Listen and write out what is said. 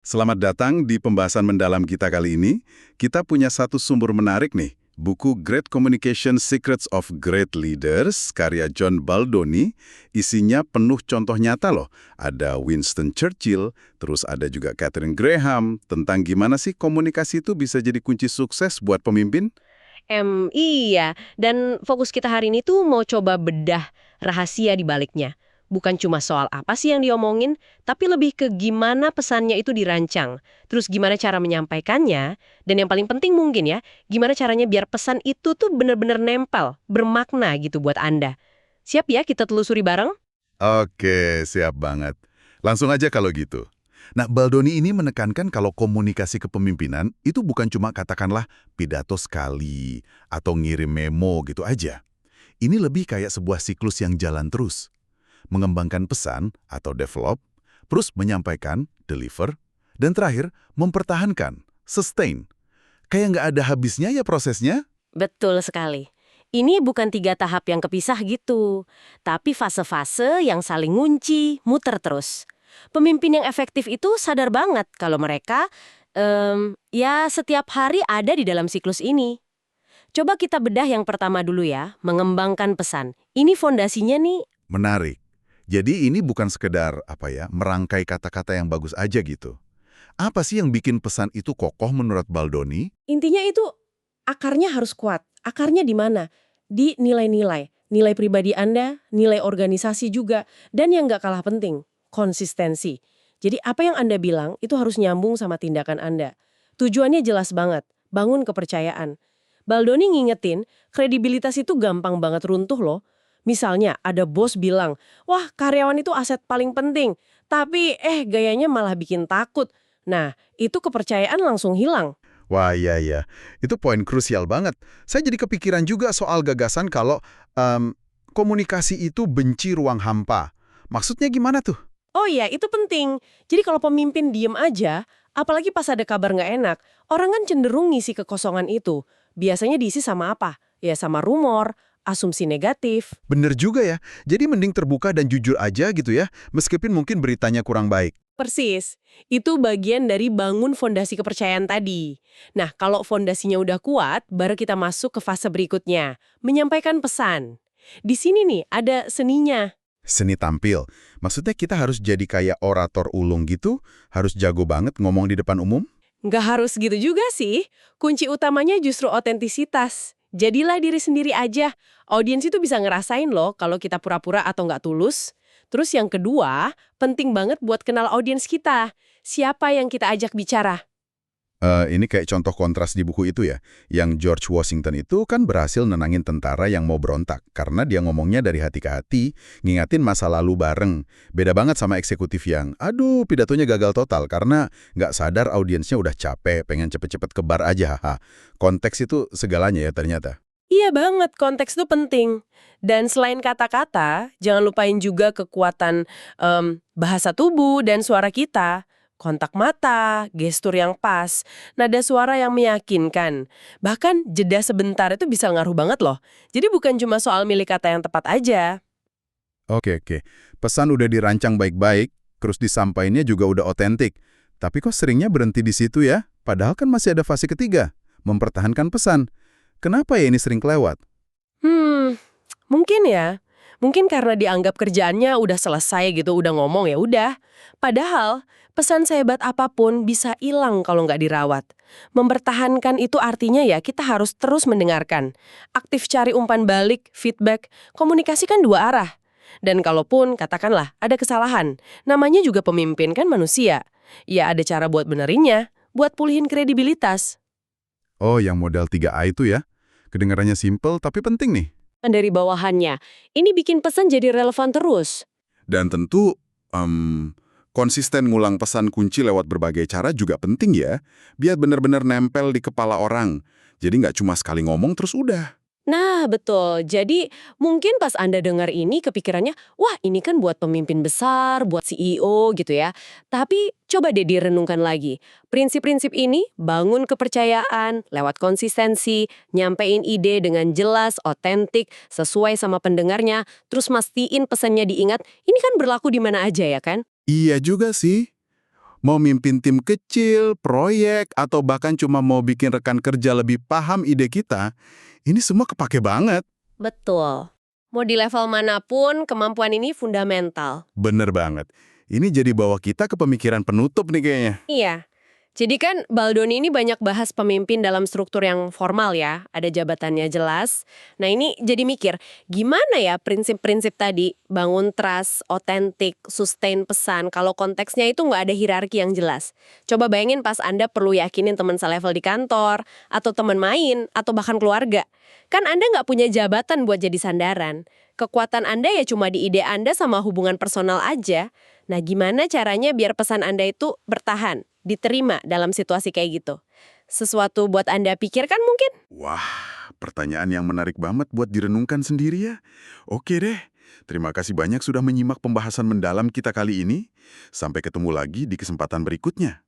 Selamat datang di pembahasan mendalam kita kali ini. Kita punya satu sumber menarik nih, buku Great Communication Secrets of Great Leaders, karya John Baldoni. Isinya penuh contoh nyata loh. Ada Winston Churchill, terus ada juga Katharine Graham, tentang gimana sih komunikasi itu bisa jadi kunci sukses buat pemimpin. Iya. Dan fokus kita hari ini tuh mau coba bedah rahasia di baliknya. Bukan cuma soal apa sih yang diomongin, tapi lebih ke gimana pesannya itu dirancang. Terus gimana cara menyampaikannya, dan yang paling penting mungkin ya, gimana caranya biar pesan itu tuh bener-bener nempel, bermakna gitu buat Anda. Siap ya kita telusuri bareng? Oke, siap banget. Langsung aja kalau gitu. Nah, Baldoni ini menekankan kalau komunikasi kepemimpinan itu bukan cuma katakanlah pidato sekali atau ngirim memo gitu aja. Ini lebih kayak sebuah siklus yang jalan terus. Mengembangkan pesan atau develop, terus menyampaikan, deliver, dan terakhir mempertahankan, sustain. Kayak nggak ada habisnya ya prosesnya? Betul sekali. Ini bukan 3 tahap yang kepisah gitu, tapi fase-fase yang saling ngunci, muter terus. Pemimpin yang efektif itu sadar banget kalau mereka, ya setiap hari ada di dalam siklus ini. Coba kita bedah yang pertama dulu ya, mengembangkan pesan. Ini fondasinya nih. Menarik. Jadi ini bukan sekedar merangkai kata-kata yang bagus aja gitu. Apa sih yang bikin pesan itu kokoh menurut Baldoni? Intinya itu akarnya harus kuat. Akarnya di mana? Di nilai-nilai. Nilai pribadi Anda, nilai organisasi juga, dan yang nggak kalah penting, konsistensi. Jadi apa yang Anda bilang itu harus nyambung sama tindakan Anda. Tujuannya jelas banget, bangun kepercayaan. Baldoni ngingetin, kredibilitas itu gampang banget runtuh loh. Misalnya ada bos bilang, wah karyawan itu aset paling penting, tapi gayanya malah bikin takut. Nah, itu kepercayaan langsung hilang. Wah, iya. Itu poin krusial banget. Saya jadi kepikiran juga soal gagasan kalau komunikasi itu benci ruang hampa. Maksudnya gimana tuh? Oh iya, itu penting. Jadi kalau pemimpin diem aja, apalagi pas ada kabar nggak enak, orang kan cenderung ngisi kekosongan itu. Biasanya diisi sama apa? Ya sama rumor, asumsi negatif. Bener juga ya. Jadi mending terbuka dan jujur aja gitu ya, meskipun mungkin beritanya kurang baik. Persis, itu bagian dari bangun fondasi kepercayaan tadi. Nah, kalau fondasinya udah kuat, baru kita masuk ke fase berikutnya, menyampaikan pesan. Di sini nih, ada seninya. Seni tampil. Maksudnya kita harus jadi kayak orator ulung gitu? Harus jago banget ngomong di depan umum? Nggak harus gitu juga sih. Kunci utamanya justru otentisitas. Jadilah diri sendiri aja. Audiens itu bisa ngerasain loh kalau kita pura-pura atau nggak tulus. Terus yang kedua, penting banget buat kenal audiens kita. Siapa yang kita ajak bicara? Ini kayak contoh kontras di buku itu ya. Yang George Washington itu kan berhasil nenangin tentara yang mau berontak. Karena dia ngomongnya dari hati ke hati, ngingatin masa lalu bareng. Beda banget sama eksekutif yang, aduh pidatonya gagal total. Karena nggak sadar audiensnya udah capek, pengen cepet-cepet kebar aja. Haha. Konteks itu segalanya ya ternyata. Iya banget, konteks itu penting. Dan selain kata-kata, jangan lupain juga kekuatan bahasa tubuh dan suara kita. Kontak mata, gestur yang pas, nada suara yang meyakinkan. Bahkan jeda sebentar itu bisa ngaruh banget loh. Jadi bukan cuma soal milih kata yang tepat aja. Oke. Pesan udah dirancang baik-baik, terus disampaikannya juga udah otentik. Tapi kok seringnya berhenti di situ ya? Padahal kan masih ada fase ketiga, mempertahankan pesan. Kenapa ya ini sering kelewat? Mungkin ya. Mungkin karena dianggap kerjaannya udah selesai gitu, udah ngomong ya udah. Padahal, pesan sehebat apapun bisa hilang kalau nggak dirawat. Mempertahankan itu artinya ya kita harus terus mendengarkan. Aktif cari umpan balik, feedback, komunikasi kan 2 arah. Dan kalaupun, katakanlah, ada kesalahan, namanya juga pemimpin kan manusia. Ya ada cara buat benerinnya, buat pulihin kredibilitas. Oh, yang model 3A itu ya? Kedengarannya simple tapi penting nih. Dari bawahannya, ini bikin pesan jadi relevan terus. Dan tentu konsisten ngulang pesan kunci lewat berbagai cara juga penting ya, biar benar-benar nempel di kepala orang. Jadi nggak cuma sekali ngomong terus udah. Nah, betul. Jadi, mungkin pas Anda dengar ini kepikirannya, wah ini kan buat pemimpin besar, buat CEO gitu ya. Tapi, coba deh direnungkan lagi. Prinsip-prinsip ini bangun kepercayaan, lewat konsistensi, nyampein ide dengan jelas, otentik, sesuai sama pendengarnya, terus mastiin pesannya diingat, ini kan berlaku di mana aja ya kan? Iya juga sih. Mau mimpin tim kecil, proyek, atau bahkan cuma mau bikin rekan kerja lebih paham ide kita, ini semua kepake banget. Betul. Mau di level manapun, kemampuan ini fundamental. Bener banget. Ini jadi bawa kita ke pemikiran penutup nih kayaknya. Iya. Jadi kan Baldoni ini banyak bahas pemimpin dalam struktur yang formal ya, ada jabatannya jelas. Nah ini jadi mikir, gimana ya prinsip-prinsip tadi, bangun trust, otentik, sustain pesan, kalau konteksnya itu nggak ada hierarki yang jelas. Coba bayangin pas Anda perlu yakinin teman selevel di kantor, atau teman main, atau bahkan keluarga. Kan Anda nggak punya jabatan buat jadi sandaran. Kekuatan Anda ya cuma di ide Anda sama hubungan personal aja. Nah gimana caranya biar pesan Anda itu bertahan? Diterima dalam situasi kayak gitu. Sesuatu buat Anda pikirkan mungkin? Wah, pertanyaan yang menarik banget buat direnungkan sendiri ya. Oke deh, terima kasih banyak sudah menyimak pembahasan mendalam kita kali ini. Sampai ketemu lagi di kesempatan berikutnya.